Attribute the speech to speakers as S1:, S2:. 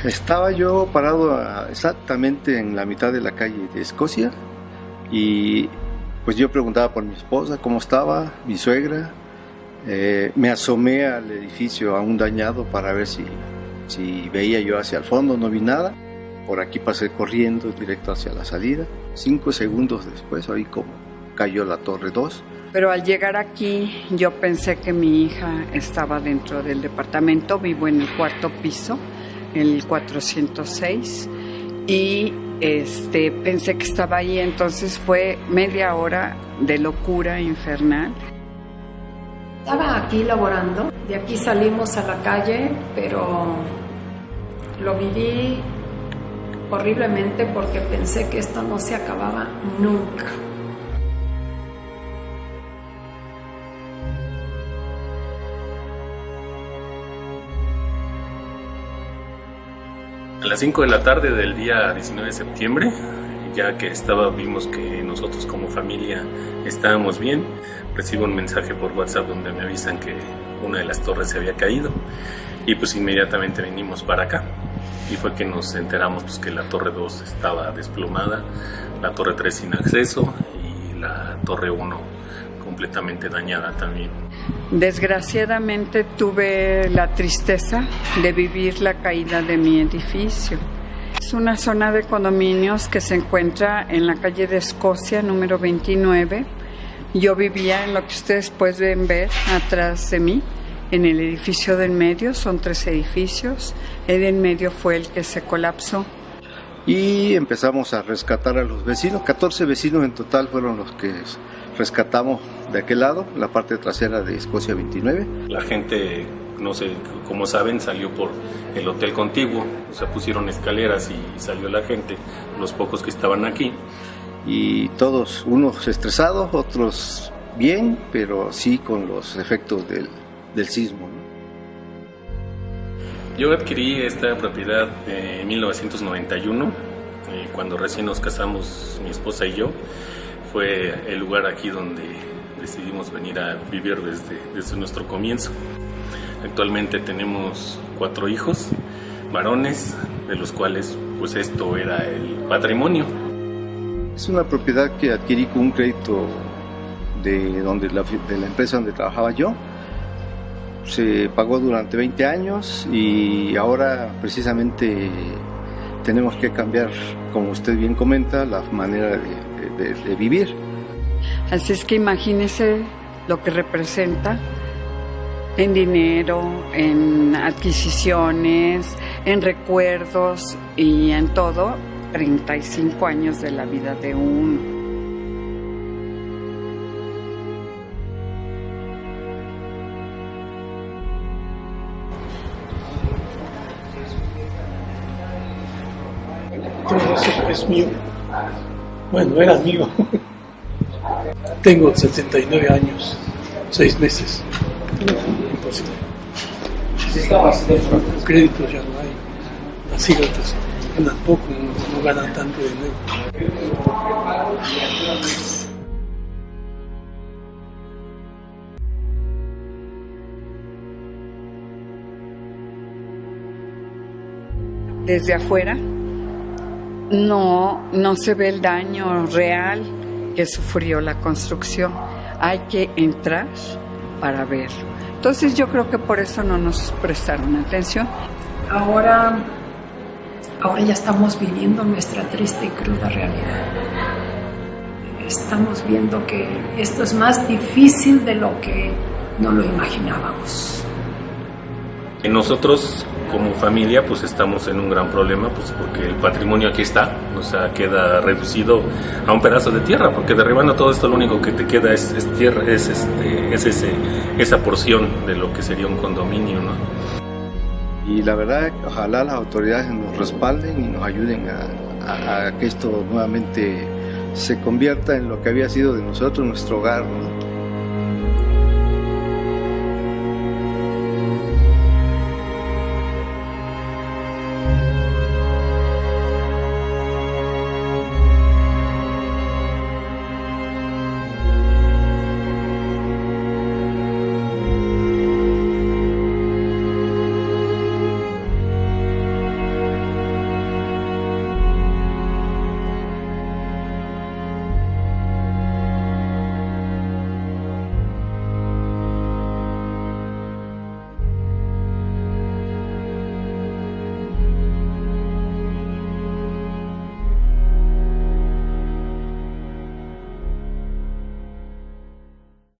S1: Estaba yo parado exactamente en la mitad de la calle de Escocia y pues yo preguntaba por mi esposa, cómo estaba, mi suegra. Me asomé al edificio aún dañado para ver si veía yo hacia el fondo, no vi nada. Por aquí pasé corriendo directo hacia la salida. 5 segundos después oí como cayó la Torre 2.
S2: Pero al llegar aquí yo pensé que mi hija estaba dentro del departamento. Vivo en el 4º piso, el 406, y pensé que estaba ahí. Entonces fue media hora de locura infernal.
S3: Estaba aquí laborando, de aquí salimos a la calle, pero lo viví horriblemente porque pensé que esto no se acababa nunca.
S4: A las 5 de la tarde del día 19 de septiembre, ya que vimos que nosotros como familia estábamos bien, recibo un mensaje por WhatsApp donde me avisan que una de las torres se había caído y pues inmediatamente venimos para acá y fue que nos enteramos pues que la Torre 2 estaba desplomada, la Torre 3 sin acceso y la Torre 1 completamente dañada también.
S2: Desgraciadamente tuve la tristeza de vivir la caída de mi edificio. Es una zona de condominios que se encuentra en la calle de Escocia, número 29. Yo vivía en lo que ustedes pueden ver atrás de mí, en el edificio del medio. Son 3 edificios. El del medio fue el que se colapsó.
S1: Y empezamos a rescatar a los vecinos. 14 vecinos en total fueron los que rescatamos de aquel lado, la parte trasera de Escocia 29.
S4: La gente, no sé, como saben, salió por el hotel contiguo, o sea, pusieron escaleras y salió la gente, los pocos que estaban aquí.
S1: Y todos, unos estresados, otros bien, pero sí con los efectos del sismo, ¿no?
S4: Yo adquirí esta propiedad en 1991, cuando recién nos casamos mi esposa y yo. Fue el lugar aquí donde decidimos venir a vivir desde nuestro comienzo. Actualmente tenemos 4 hijos, varones, de los cuales pues esto era el patrimonio.
S1: Es una propiedad que adquirí con un crédito de la empresa donde trabajaba yo. Se pagó durante 20 años y ahora precisamente tenemos que cambiar, como usted bien comenta, la manera de vivir.
S2: Así es que imagínese lo que representa en dinero, en adquisiciones, en recuerdos y en todo, 35 años de la vida de uno.
S5: Todo eso es mío. Bueno, era mío. Tengo 79 años, 6 meses. Imposible. Los créditos ya no hay. Las hijas ganan poco, no ganan tanto dinero.
S2: Desde afuera no se ve el daño real que sufrió la construcción. Hay que entrar para verlo. Entonces yo creo que por eso no nos prestaron atención.
S3: Ahora ya estamos viviendo nuestra triste y cruda realidad. Estamos viendo que esto es más difícil de lo que no lo imaginábamos.
S4: Nosotros como familia pues estamos en un gran problema pues porque el patrimonio aquí está, o sea, queda reducido a un pedazo de tierra, porque derribando todo esto lo único que te queda es tierra, esa porción de lo que sería un condominio, ¿no?
S1: Y la verdad, ojalá las autoridades nos respalden y nos ayuden a que esto nuevamente se convierta en lo que había sido de nosotros, nuestro hogar, ¿no?